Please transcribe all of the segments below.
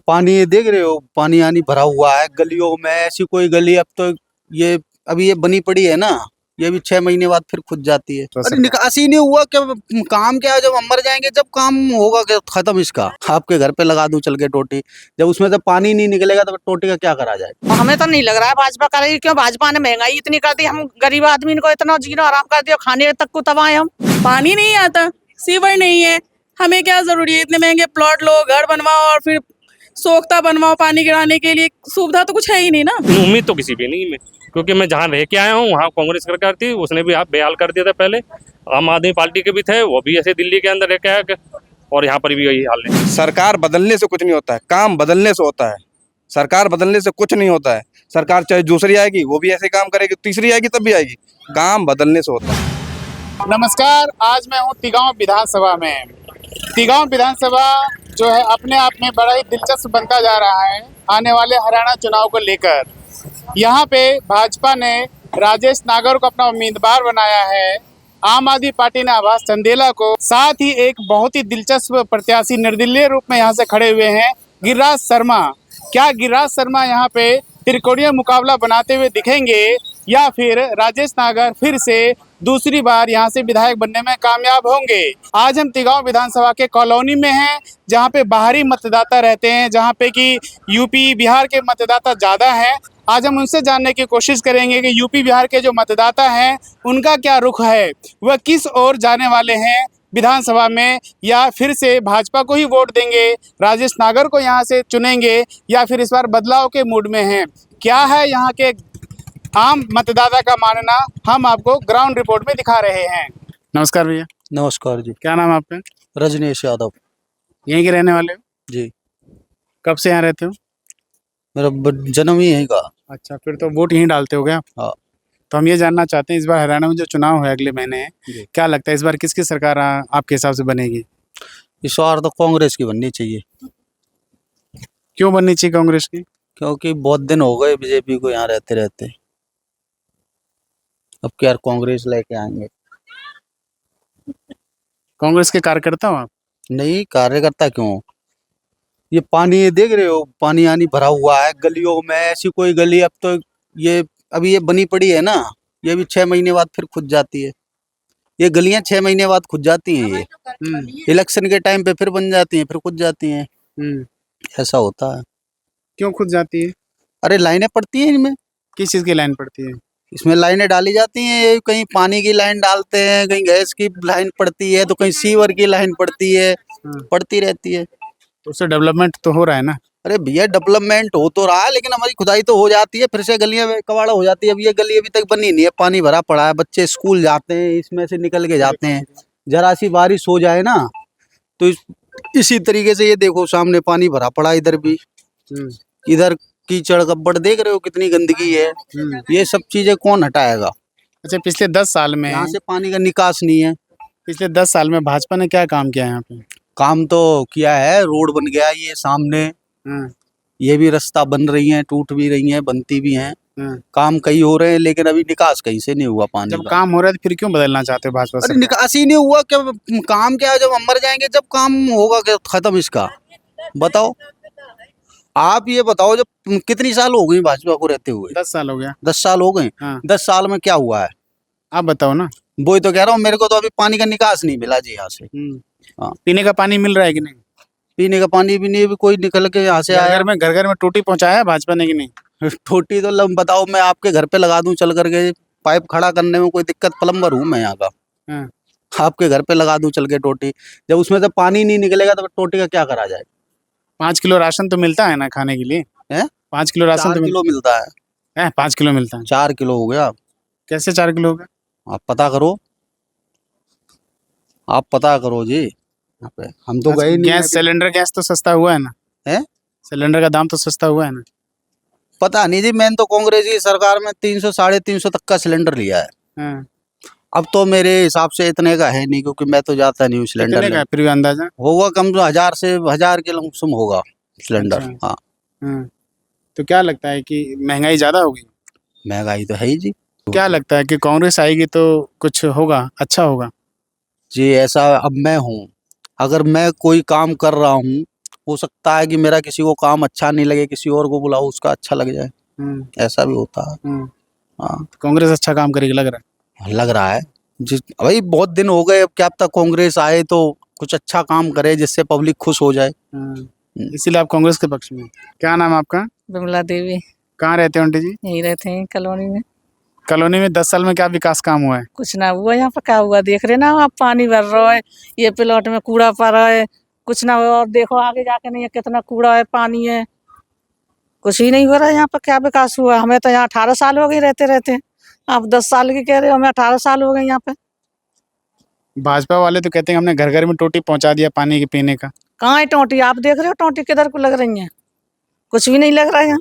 पानी ये देख रहे हो, पानी यानी भरा हुआ है गलियों में। ऐसी कोई गली अब तो ये अभी ये बनी पड़ी है ना, ये भी 6 महीने बाद फिर खुद जाती है। तो अरे सरकार निकास ही नहीं हुआ क्या? काम क्या है, जब हम मर जाएंगे जब काम होगा क्या खत्म इसका? आपके घर पे लगा दूं चल के टोटी, जब उसमें से पानी नहीं निकलेगा तो टोटी का क्या करा जाए? हमें तो नहीं लग रहा है भाजपा करेगी, क्यों? भाजपा ने महंगाई इतनी कर दी, हम गरीब आदमी को इतना जीना आराम कर दिया, खाने तक को तबाह है हम। पानी नहीं आता, सीवर नहीं है, हमें क्या जरूरी है इतने महंगे प्लॉट लो, घर बनवाओ और फिर सोख्ता बनवाओ पानी गिराने के लिए? सुविधा तो कुछ है ही नहीं ना। उम्मीद तो किसी भी नहीं है, क्योंकि मैं जहाँ रह के आया हूँ वहाँ कांग्रेस सरकार थी, उसने भी आप बेहाल कर दिया था। पहले आम आदमी पार्टी के भी थे, वो भी ऐसे दिल्ली के अंदर रह के आया, और यहाँ पर भी यही हाल है। सरकार बदलने से कुछ नहीं होता है, काम बदलने से होता है। सरकार बदलने से कुछ नहीं होता है। सरकार चाहे दूसरी आएगी वो भी ऐसे काम करेगी, तीसरी आएगी तब भी आएगी, काम बदलने से होता है। नमस्कार, आज मैं हूँ तिगांव विधानसभा में। तिगांव विधानसभा जो है अपने आप में बड़ा ही दिलचस्प बनता जा रहा है आने वाले हरियाणा चुनाव को लेकर। यहाँ पे भाजपा ने राजेश नागर को अपना उम्मीदवार बनाया है, आम आदमी पार्टी ने आभास चंदेला को, साथ ही एक बहुत ही दिलचस्प प्रत्याशी निर्दलीय रूप में यहाँ से खड़े हुए हैं, गिरिराज शर्मा। क्या गिरिराज शर्मा यहाँ पे त्रिकोणीय मुकाबला बनाते हुए दिखेंगे या फिर राजेश नागर फिर से दूसरी बार यहाँ से विधायक बनने में कामयाब होंगे? आज हम तिगांव विधानसभा के कॉलोनी में हैं, जहाँ पे बाहरी मतदाता रहते हैं, जहाँ पे कि यूपी बिहार के मतदाता ज़्यादा हैं। आज हम उनसे जानने की कोशिश करेंगे कि यूपी बिहार के जो मतदाता हैं उनका क्या रुख है, वह किस ओर जाने वाले हैं विधानसभा में, या फिर से भाजपा को ही वोट देंगे, राजेश नागर को यहाँ से चुनेंगे, या फिर इस बार बदलाव के मूड में हैं। क्या है यहाँ के आम मतदाता का मानना, हम आपको ग्राउंड रिपोर्ट में दिखा रहे हैं। नमस्कार भैया। नमस्कार जी। क्या नाम है आपका? रजनीश यादव। यहीं के रहने वाले हो? जी। कब से यहाँ रहते हो? मेरा जन्म ही यहीं का। अच्छा, फिर तो वोट यहीं डालते हो गया। हाँ। तो हम ये जानना चाहते हैं, इस बार हरियाणा में जो चुनाव है अगले महीने, क्या लगता है इस बार किसकी सरकार आपके हिसाब से बनेगी? इस बार तो कांग्रेस की बननी चाहिए। क्यों बननी चाहिए कांग्रेस की? क्योंकि बहुत दिन हो गए बीजेपी को यहाँ रहते रहते, अब क्या कांग्रेस लेके आएंगे। कांग्रेस के कार्यकर्ता हो आप? नहीं, कार्यकर्ता क्यों? ये पानी ये देख रहे हो, पानी यानी भरा हुआ है गलियों में। ऐसी कोई गली अब तो ये अभी ये बनी पड़ी है ना, ये भी 6 महीने बाद फिर खुद जाती है। ये गलियां 6 महीने बाद खुद जाती हैं। ये इलेक्शन के टाइम पे फिर बन जाती हैं, फिर खुद जाती हैं। ऐसा होता है। क्यों खुद जाती है? अरे लाइनें पड़ती हैं इनमें। किस चीज की लाइन पड़ती है? इसमें लाइनें डाली जाती हैं, ये कहीं पानी की लाइन डालते हैं, कहीं गैस की लाइन पड़ती है, तो कहीं सीवर की लाइन पड़ती है, पड़ती रहती है। तो उससे डेवलपमेंट तो हो रहा है ना? अरे भैया डेवलपमेंट हो तो रहा है, लेकिन हमारी खुदाई तो हो जाती है, फिर से गलियां में कबाड़ा हो जाती है। अब ये गली अभी तक बनी नहीं है, पानी भरा पड़ा है, बच्चे स्कूल जाते हैं, इसमें से निकल के जाते हैं। जरा सी बारिश हो जाए ना तो इसी तरीके से ये देखो सामने पानी भरा पड़ा, इधर भी, इधर कीचड़ गब्बड़ देख रहे हो कितनी गंदगी है। ये सब चीजें कौन हटाएगा? अच्छा, पिछले 10 साल में यहाँ से पानी का निकास नहीं है। पिछले 10 साल में भाजपा ने क्या काम किया यहाँ पे? काम तो किया है, रोड बन गया ये सामने, ये भी रास्ता बन रही है, टूट भी रही है, बनती भी हैं। काम कई हो रहे हैं, लेकिन अभी निकास कहीं से नहीं हुआ पानी जब का। काम हो रहा है तो फिर क्यों बदलना चाहते हो भाजपा अरे सरकार? निकास ही नहीं हुआ क्या? काम क्या है, जब हम मर जाएंगे जब काम होगा क्या खत्म इसका? बताओ, आप ये बताओ, जब कितनी साल हो गई भाजपा को रहते हुए? 10 साल हो गया। 10 साल हो गए। हाँ। 10 साल में क्या हुआ है आप बताओ ना। वही तो कह रहा हूँ, मेरे को तो अभी पानी का निकास नहीं मिला जी यहाँ से। हाँ। पीने का पानी मिल रहा है कि नहीं? पीने का पानी भी नहीं, अभी कोई निकल के यहाँ से आया। घर घर में टूटी पहुंचाया है भाजपा ने कि नहीं? टोटी तो बताओ, मैं आपके घर पे लगा दूं चल करके, पाइप खड़ा करने में कोई दिक्कत? प्लम्बर हूँ मैं यहाँ का। आपके घर पे लगा दूं चल के टोटी, जब उसमें से पानी नहीं निकलेगा तो टोटी का क्या करा जाए? 5 किलो राशन तो मिलता है ना खाने के लिए? है 5 किलो राशन 4 किलो मिलता है। 5 किलो मिलता है? 4 किलो हो गया। कैसे 4 किलो हो गया? आप पता करो, आप पता करो जी। यहाँ पे हम तो गए नहीं। गैस सिलेंडर गैस तो सस्ता हुआ है ना? है सिलेंडर का दाम तो सस्ता हुआ है ना? पता नहीं जी, मैंने तो कांग्रेस की सरकार में 300 350 तक का सिलेंडर लिया है। अब तो मेरे हिसाब से इतने का है नहीं, क्योंकि मैं तो जाता नहीं हूँ सिलेंडर कितने का है फिर भी अंदाजा? होगा कम तो 1000 से 1000 के लमसम होगा सिलेंडर। अच्छा। हाँ। तो क्या लगता है कि महंगाई ज्यादा होगी? महंगाई तो है ही जी। क्या लगता है कि कांग्रेस आएगी तो कुछ होगा, अच्छा होगा? जी ऐसा, अब मैं हूँ, अगर मैं कोई काम कर रहा हूँ हो सकता है कि मेरा किसी को काम अच्छा नहीं लगे, किसी और को बुलाओ उसका अच्छा लग जाए, ऐसा भी होता है। हाँ, कांग्रेस अच्छा काम करेगी लग रहा लग रहा है जिस भाई बहुत दिन हो गए, अब क्या पता कांग्रेस आए तो कुछ अच्छा काम करे जिससे पब्लिक खुश हो जाए। है, इसीलिए आप कांग्रेस के पक्ष में हैं। क्या नाम है आपका? विमला देवी, कहाँ रहते हो आंटी जी? यहीं रहते हैं कॉलोनी में। कॉलोनी में 10 साल में क्या विकास काम हुआ है? कुछ ना हुआ यहाँ पर, क्या हुआ देख रहे ना आप, पानी भर रहा है, ये प्लॉट में कूड़ा पड़ा है, कुछ ना हुआ। और देखो आगे जाके नहीं है कितना कूड़ा है, पानी है, कुछ ही नहीं हो रहा है यहाँ पर। क्या विकास हुआ? हमें तो यहाँ 18 साल हो गए रहते रहते। आप 10 साल की कह रहे हो, हमें 18 साल हो गए यहाँ पे। भाजपा वाले तो कहते हैं हमने घर घर में टोटी पहुंचा दिया पानी के पीने का। कहाँ है टोटी? आप देख रहे हो टोटी किधर को लग रही है? कुछ भी नहीं लग रहा है यहाँ,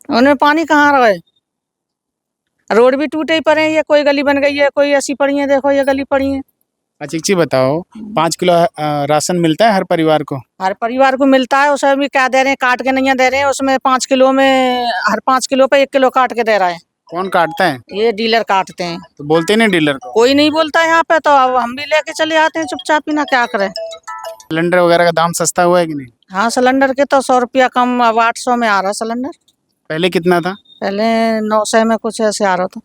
उनमें पानी कहाँ रहा है? रोड भी टूटे ही पड़े हैं, ये कोई गली बन गई है, कोई ऐसी पड़ी है, देखो ये गली पड़ी है। अच्छा एक चीज बताओ, 5 किलो राशन मिलता है हर परिवार को? हर परिवार को मिलता है, उसमें भी क्या दे रहे हैं, काट के नहीं दे रहे हैं। उसमें 5 किलो में, हर 5 किलो पे 1 किलो काट के दे रहा है। कौन काटता है? ये डीलर काटते हैं। तो बोलते नहीं डीलर को? कोई नहीं बोलता है यहाँ पे, तो अब हम भी लेके चले आते हैं चुपचाप ही ना, क्या करें। सिलेंडर वगैरह का दाम सस्ता हुआ है कि नहीं? हाँ, सिलेंडर के तो 100 रुपया कम, अब 800 में आ रहा सिलेंडर। पहले कितना था? पहले 900 में कुछ ऐसे आ रहा था।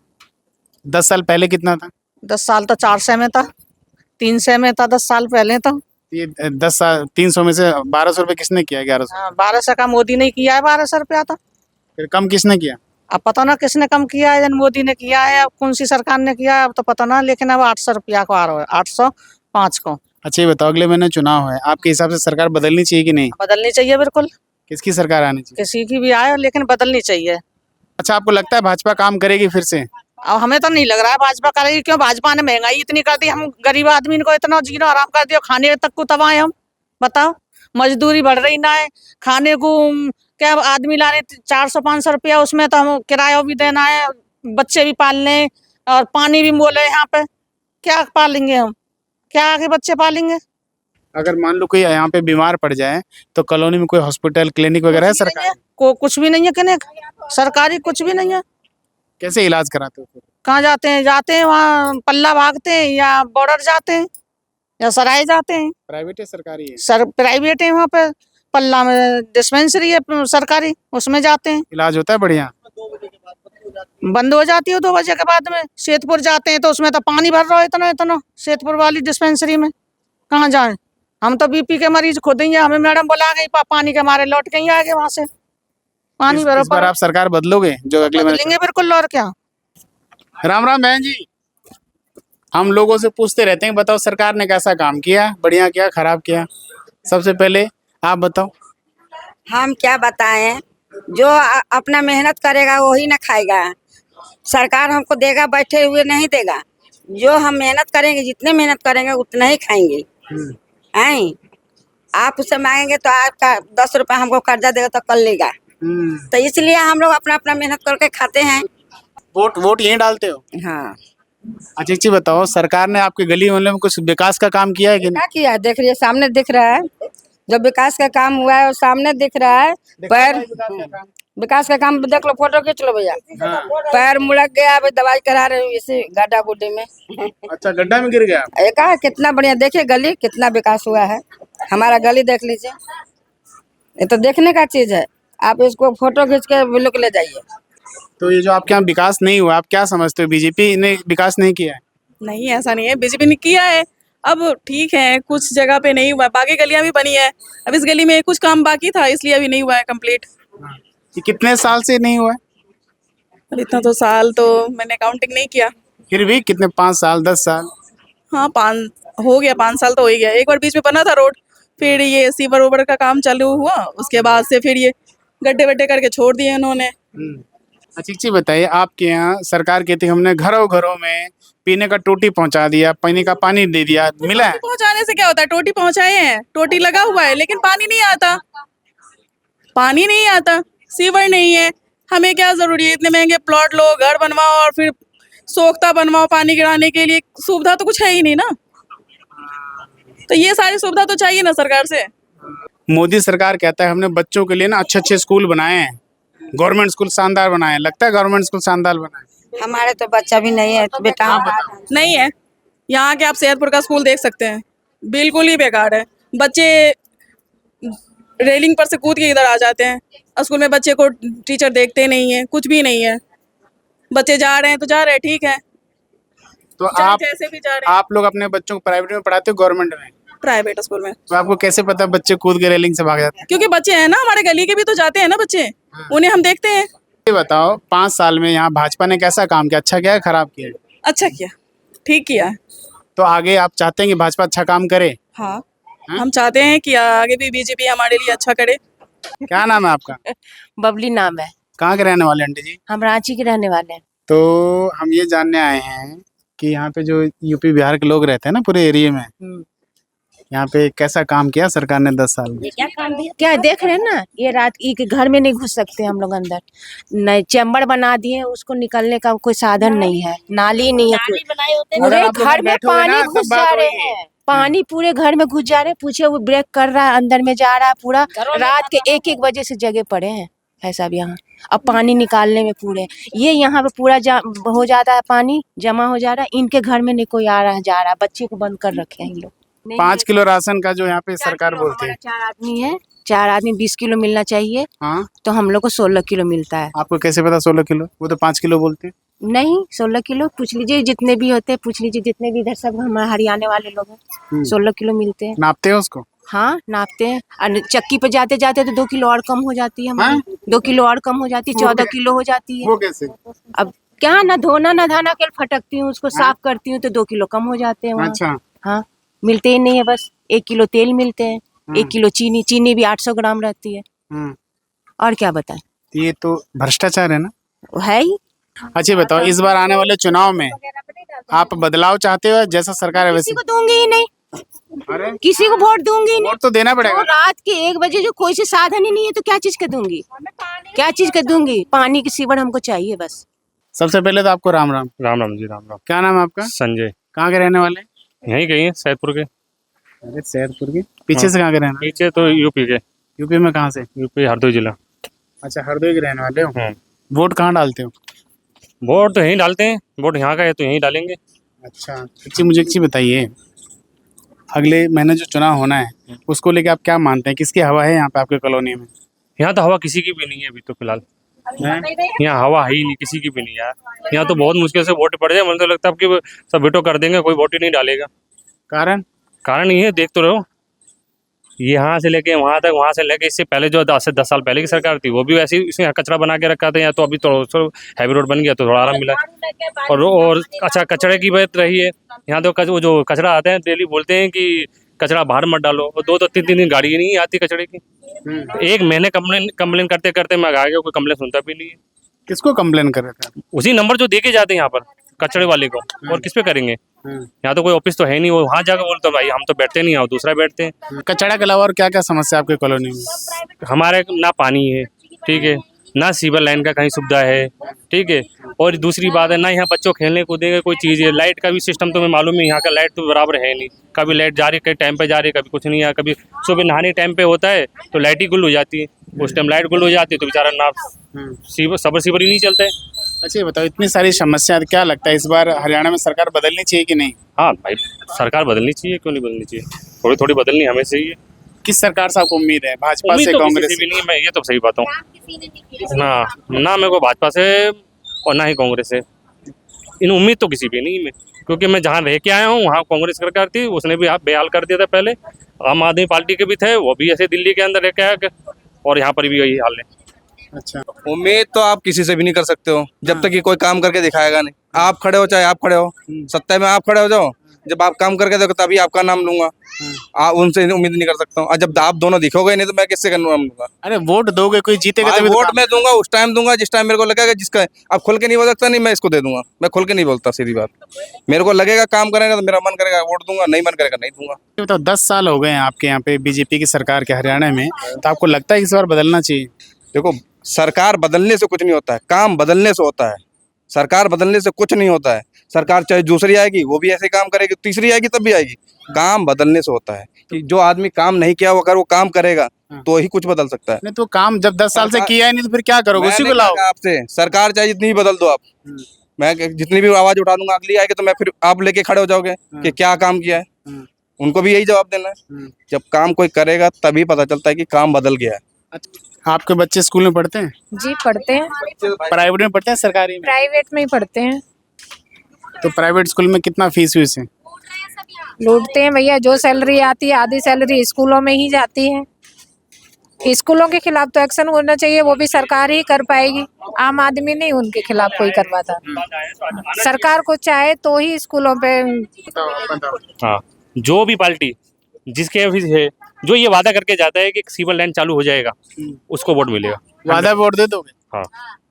10 साल पहले कितना था? 10 साल तो 400 में था, 300 में था 10 साल पहले तो। ये 10 साल 300 में से 1200 रुपये किसने किया? 1100? हाँ, 1200 का मोदी ने किया है, 1200 रुपया था। फिर कम किसने किया? अब पता ना किसने कम किया है, मोदी ने किया है, अब कौन सी सरकार ने किया है अब तो पता ना, लेकिन अब 800 रुपया को आ रहा है, 805 को। अच्छा ये बताओ, अगले महीने चुनाव है, आपके हिसाब से सरकार बदलनी चाहिए कि नहीं? बदलनी चाहिए बिल्कुल, किसकी सरकार आनी चाहिए? किसी की भी आए लेकिन बदलनी चाहिए। अच्छा आपको लगता है भाजपा काम करेगी फिर से? अब हमें तो नहीं लग रहा है भाजपा करेगी, क्यों? भाजपा ने महंगाई इतनी कर दी, हम गरीब आदमी को इतना जीना आराम कर दिया, खाने तक को तबाह है हम। बताओ, मजदूरी बढ़ रही ना है, खाने को क्या आदमी लाने 400-500 रुपया, उसमें तो हम किराया भी देना है, बच्चे भी पालने, और पानी भी मोल है यहाँ पे। क्या पालेंगे हम? क्या आगे बच्चे पालेंगे? अगर मान लो कोई यहाँ पे बीमार पड़ जाए तो कॉलोनी में कोई हॉस्पिटल क्लिनिक वगैरह है सरकार? कुछ भी नहीं है, किने सरकारी कुछ भी नहीं है। कैसे इलाज कराते हो फिर? कहाँ जाते हैं वहाँ पल्ला भागते हैं, या बॉर्डर जाते हैं, या सराय जाते हैं। प्राइवेट है सरकारी है? सर प्राइवेट है, वहाँ पे पल्ला में डिस्पेंसरी है सरकारी, उसमें जाते हैं। इलाज होता है बढ़िया? बंद हो जाती है 2 बजे के बाद में। सेतपुर जाते हैं तो उसमें तो पानी भर रहा है इतना इतना, सेतपुर वाली डिस्पेंसरी में कहाँ जाएं? हम तो बीपी के मरीज खुद ही हैं, हमें मैडम बुला गई, पानी के मारे लौट के ही आ गए वहाँ से। पानी भरो। इस बार आप सरकार बदलोगे जो अगले महीने? बदलेंगे बिल्कुल, और क्या। राम राम बहन जी, हम लोगों से पूछते रहते हैं बताओ सरकार ने कैसा काम किया, बढ़िया किया खराब किया? सबसे पहले आप बताओ। हम क्या बताएं, जो अपना मेहनत करेगा वही ना खाएगा। सरकार हमको देगा, बैठे हुए नहीं देगा। जो हम मेहनत करेंगे, जितने मेहनत करेंगे उतना ही खाएंगे। हैं, आप उससे मांगेंगे तो आपका 10 रुपया हमको कर्जा देगा तो कर लेगा। तो इसलिए हम लोग अपना अपना मेहनत करके खाते हैं। वोट यहीं डालते हो? हाँ। अच्छा एक चीज बताओ, सरकार ने आपके गली मोहल्ले में कुछ विकास का काम किया है कि नहीं? क्या किया? देख रही है, सामने दिख रहा है। जो विकास का काम हुआ है वो सामने दिख रहा है। पैर विकास का काम देख लो, फोटो खींच लो भैया। पैर मुड़क गया, अभी दवाई करा रहे हूँ इसी गड्ढा गुड्ढी में। अच्छा गड्ढा में गिर गया? एक कितना बढ़िया, देखिए गली कितना विकास हुआ है। हमारा गली देख लीजिए, ये तो देखने का चीज है। आप इसको फोटो खींच के लुक ले जाइए। तो ये जो आपके यहाँ विकास नहीं हुआ, आप क्या समझते हो, बीजेपी ने विकास नहीं किया है? नहीं, ऐसा नहीं है, बीजेपी ने किया है। अब ठीक है, कुछ जगह पे नहीं हुआ, बाकी गलियां भी बनी है। अब इस गली में कुछ काम बाकी था, इसलिए अभी नहीं हुआ है कंप्लीट। ये कितने साल से नहीं हुआ है? अब इतना तो साल तो मैंने काउंटिंग नहीं किया। फिर भी कितने, 5 साल 10 साल? हाँ, 5 हो गया, 5 साल तो हो ही गया। एक बार बीच में बना था रोड, फिर ये सीवर ओवर का काम चालू हुआ, उसके बाद से फिर ये गड्ढे वड्ढे करके छोड़ दिए उन्होंने। अच्छा एक चीज बताइए, आपके यहाँ सरकार कहती है हमने घरों घरों में पीने का टोटी पहुंचा दिया, पीने का पानी दे दिया, मिला है? पहुंचाने से क्या होता है? टोटी पहुंचाए हैं, टोटी लगा हुआ है, लेकिन पानी नहीं आता। पानी नहीं आता, सीवर नहीं है। हमें क्या जरूरी है इतने महंगे प्लॉट लो, घर बनवाओ और फिर सोख्ता बनवाओ पानी गिराने के लिए? सुविधा तो कुछ है ही नहीं ना। तो ये सारी सुविधा तो चाहिए ना सरकार से। मोदी सरकार कहता है हमने बच्चों के लिए ना अच्छे अच्छे स्कूल बनाए हैं, गवर्नमेंट स्कूल शानदार बनाए हैं। लगता है गवर्नमेंट स्कूल शानदार बनाए? हमारे तो बच्चा भी नहीं है, तो बेटा नहीं है। यहाँ के आप सैदपुर का स्कूल देख सकते हैं, बिल्कुल ही बेकार है। बच्चे रेलिंग पर से कूद के इधर आ जाते हैं। स्कूल में बच्चे को टीचर देखते नहीं है, कुछ भी नहीं है। बच्चे जा रहे हैं तो जा रहे हैं, ठीक है, तो चाहे आप जैसे भी जा रहे आप लोग अपने बच्चों को प्राइवेट में पढ़ाते हो गवर्नमेंट में? हैं प्राइवेट स्कूल में। तो आपको कैसे पता बच्चे कूद के रेलिंग से भाग जाते हैं? क्योंकि बच्चे हैं ना, हमारे गली के भी तो जाते हैं ना बच्चे, उन्हें हम देखते हैं। ये बताओ 5 साल में यहाँ भाजपा ने कैसा काम किया? अच्छा किया है, खराब किया है? अच्छा किया, ठीक किया है। तो आगे आप चाहते हैं कि भाजपा अच्छा काम करे? हाँ, हम चाहते हैं कि आगे भी बीजेपी हमारे लिए अच्छा करे। क्या नाम है आपका? बबली नाम है। कहाँ के रहने वाले आंटी जी? हम रांची के रहने वाले हैं। तो हम ये जानने आए हैं कि यहाँ पे जो यूपी बिहार के लोग रहते हैं ना पूरे एरिया में, यहाँ पे कैसा काम किया सरकार ने 10 साल में? क्या देख रहे हैं ना, ये रात के घर में नहीं घुस सकते हम लोग अंदर, नहीं चैम्बर बना दिए, उसको निकलने का कोई साधन नहीं है, नाली नहीं है, पूरे आप लोग घर में बैठोगे पानी ना, तब घुस बात जा रहे होगी। हैं, पानी पूरे घर में घुस जा रहे हैं। पूछे वो ब्रेक कर रहा है, अंदर में जा रहा है पूरा, रात के 1-1 बजे से जगह पड़े हैं ऐसा भी यहाँ। अब पानी निकालने में पूरे ये यहाँ पे पूरा हो जाता है, पानी जमा हो जा रहा है, इनके घर में नहीं कोई आ रहा है जा रहा है, बच्चे को बंद कर रखे हैं इन लोग। 5 किलो राशन का जो यहाँ पे सरकार बोलती है। 4 आदमी है, 4 आदमी 20 किलो मिलना चाहिए, हाँ, तो हम लोग को 16 किलो मिलता है। आपको कैसे पता 16 किलो? वो तो 5 किलो बोलते हैं। नहीं 16 किलो पूछ लीजिए, जितने भी होते हैं पूछ लीजिए, जितने भी इधर सब हमारे हरियाणा वाले लोग हैं 16 किलो मिलते हैं। नापते हो उसको? हाँ नापते हैं, और चक्की पे जाते जाते तो 2 किलो और कम हो जाती है हमारी, 2 किलो और कम हो जाती है, 14 किलो हो जाती है। वो कैसे? अब क्या ना धोना ना धाना के फटकती हूँ, उसको साफ करती हूँ तो 2 किलो कम हो जाते हैं वहाँ। अच्छा, हाँ मिलते ही नहीं है, बस 1 किलो तेल मिलते हैं, 1 किलो चीनी भी 800 ग्राम रहती है, और क्या बताएं। ये तो भ्रष्टाचार है ना? वो है ही। अच्छा बताओ, इस बार आने वाले चुनाव में आप बदलाव चाहते हो जैसा सरकार है किसी वैसे? को दूंगी ही नहीं, अरे किसी को वोट दूंगी ही नहीं। वोट तो देना तो पड़ेगा। रात के 1 बजे जो कोई से साधन ही नहीं है तो क्या चीज का दूंगी, क्या चीज का दूंगी? पानी की सीवर हमको चाहिए बस। सबसे पहले तो आपको राम राम। राम राम जी, राम राम। क्या नाम है आपका? संजय, कहाँ के रहने वाले? यहीं कहीं है सैदपुर के। अरे सैदपुर के पीछे से कहाँ के रहने वाले? पीछे तो यूपी के, यूपी में कहाँ से? यूपी हरदोई जिला। अच्छा, हरदोई के रहने वाले हो। हम्म। वोट कहाँ डालते हो? वोट तो यहीं डालते हैं, वोट यहाँ का है तो यहीं डालेंगे। अच्छा, अच्छी मुझे एक चीज़ बताइए, अगले महीने जो चुनाव होना है उसको लेके आप क्या मानते हैं? किसकी हवा है यहाँ पे आपके कॉलोनी में? यहाँ तो हवा किसी की भी नहीं है अभी तो फिलहाल, यहाँ हवा है ही नहीं, किसी की भी नहीं है यहाँ तो। बहुत मुश्किल से वोट पड़ जाए, मुझे तो लगता है कि सब वेटो कर देंगे, कोई वोट ही नहीं डालेगा। कारण ये है, देख तो रहो, यहाँ से लेके वहाँ तक, वहाँ से लेके इससे पहले जो 10 साल पहले की सरकार थी वो भी वैसे ही इसने कचरा बना के रखा था। या तो अभी तो हैवी रोड बन गया तो थोड़ा आराम मिला। और अच्छा, कचरे की बात रही है, यहाँ तो वो जो कचरा आते हैं डेली बोलते हैं कि कचरा बाहर मत डालो, और 2-3 दिन गाड़ी नहीं आती कचरे की। 1 महीने कंप्लेन करते करते मैं आ गया, कोई कंप्लेन सुनता भी नहीं है। किसको कंप्लेन कर रहे थे? उसी नंबर जो देके जाते हैं यहाँ पर कचरे वाले को, और किस पे करेंगे? यहाँ तो कोई ऑफिस तो है नहीं, वो वहाँ जाकर बोलते भाई हम तो बैठते नहीं, आओ दूसरा बैठते हैं। कचरा के अलावा और क्या क्या समस्या आपके कॉलोनी में? हमारे ना पानी है, ठीक है, ना सीवर लाइन का कहीं सुविधा है, ठीक है, और दूसरी बात है ना यहाँ बच्चों खेलने कूदने का कोई चीज़ है। लाइट का भी सिस्टम तुम्हें मालूम है, यहाँ का लाइट तो बराबर है नहीं, कभी लाइट जा रही है, कभी टाइम पे जा रही है, कभी कुछ नहीं है। कभी सुबह नहाने टाइम पे होता है तो लाइट ही गुल हो जाती है, उस टाइम लाइट गुल हो जाती है तो बेचारा ना सीवर ही नहीं चलता है। अच्छा ये बताओ, इतनी सारी समस्या, क्या लगता है इस बार हरियाणा में सरकार बदलनी चाहिए कि नहीं? हाँ भाई, सरकार बदलनी चाहिए, क्यों नहीं बदलनी चाहिए, थोड़ी थोड़ी बदलनी हमें चाहिए। किस सरकार से आपको उम्मीद है? भाजपा उम्मीद से, तो कांग्रेस किसी से? भी नहीं, मैं ये तो सही बात हूँ ना मेरे को भाजपा से और ना ही कांग्रेस से, इन उम्मीद तो किसी भी नहीं मैं, क्योंकि मैं जहाँ रह के आया हूँ वहाँ कांग्रेस सरकार थी, उसने भी बेहाल कर दिया था पहले। आम आदमी पार्टी के भी थे, वो भी ऐसे दिल्ली के अंदर रह के आया, और यहाँ पर भी यही हाल है। अच्छा, उम्मीद तो आप किसी से भी नहीं कर सकते हो जब तक कि कोई काम करके दिखाएगा नहीं। आप खड़े हो चाहे आप खड़े हो, सत्ता में आप खड़े हो जाओ, जब आप काम करके देखो तभी आपका नाम लूंगा। आप उनसे उम्मीद नहीं कर सकता हूँ, और जब आप दोनों दिखोगे नहीं तो मैं किससे नाम लूंगा? अरे वोट दोगे, कोई जीतेगा तभी तो वोट काम। मैं दूंगा उस टाइम दूंगा जिस टाइम मेरे को लगेगा, जिसका आप खुल के नहीं बोल सकता, नहीं मैं इसको दे दूंगा, मैं खुल के नहीं बोलता, सीधी बात। मेरे को लगेगा काम करेगा तो मेरा मन करेगा वोट दूंगा, नहीं मन करेगा नहीं दूंगा। ये बताओ, 10 साल हो गए हैं आपके यहाँ पे बीजेपी की सरकार के हरियाणा में, तो आपको लगता है इस बार बदलना चाहिए? देखो, सरकार बदलने से कुछ नहीं होता है, काम बदलने से होता है। सरकार बदलने से कुछ नहीं होता है। सरकार चाहे दूसरी आएगी वो भी ऐसे काम करेगी, तीसरी आएगी तब भी आएगी। काम बदलने से होता है कि जो आदमी काम नहीं किया वो अगर वो काम करेगा तो ही कुछ बदल सकता है। नहीं तो काम जब 10 साल से किया है नहीं तो फिर क्या करोगे? उसी को मैंने लाओ। कहा आपसे, सरकार चाहे जितनी भी बदल दो आप, मैं जितनी भी आवाज उठा दूंगा, अगली आएगी तो मैं फिर आप लेके खड़े हो जाओगे कि क्या काम किया है। उनको भी यही जवाब देना है। जब काम कोई करेगा तभी पता चलता है कि काम बदल गया है। आपके बच्चे स्कूल में पढ़ते हैं? जी पढ़ते हैं, प्राइवेट में पढ़ते हैं सरकारी में? प्राइवेट में ही पढ़ते हैं। तो प्राइवेट स्कूल में कितना फीस वीस है? लूटते हैं भैया, जो सैलरी आती है आधी सैलरी स्कूलों में ही जाती है। स्कूलों के खिलाफ तो एक्शन होना चाहिए, वो भी सरकार ही कर पाएगी, आम आदमी नहीं उनके खिलाफ कोई करवाता। सरकार को चाहे तो ही स्कूलों पे। हाँ, जो भी पार्टी जिसके ऑफिस है, जो ये वादा करके जाता है कि सीवर लाइन चालू हो जाएगा, उसको वोट मिलेगा। वादा वोट दे दोगे? हाँ,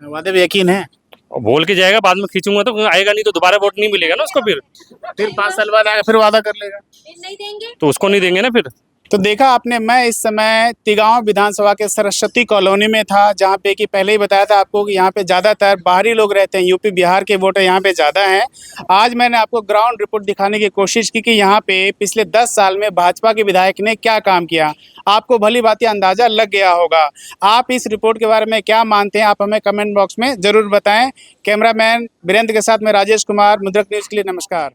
वादे पे यकीन है? और बोल के जाएगा, बाद में खींचूंगा तो आएगा नहीं, तो दोबारा वोट नहीं मिलेगा ना उसको। फिर 5 साल बाद आएगा, फिर वादा कर लेगा तो उसको नहीं देंगे ना फिर। तो देखा आपने, मैं इस समय तिगांव विधानसभा के सरस्वती कॉलोनी में था, जहाँ पे कि पहले ही बताया था आपको कि यहाँ पे ज़्यादातर बाहरी लोग रहते हैं, यूपी बिहार के वोटर यहाँ पे ज़्यादा हैं। आज मैंने आपको ग्राउंड रिपोर्ट दिखाने की कोशिश की कि यहाँ पे पिछले 10 साल में भाजपा के विधायक ने क्या काम किया। आपको भली भांति अंदाज़ा लग गया होगा। आप इस रिपोर्ट के बारे में क्या मानते हैं, आप हमें कमेंट बॉक्स में ज़रूर बताएँ। कैमरामैन वीरेंद्र के साथ मैं राजेश कुमार, मुद्रक न्यूज़ के लिए नमस्कार।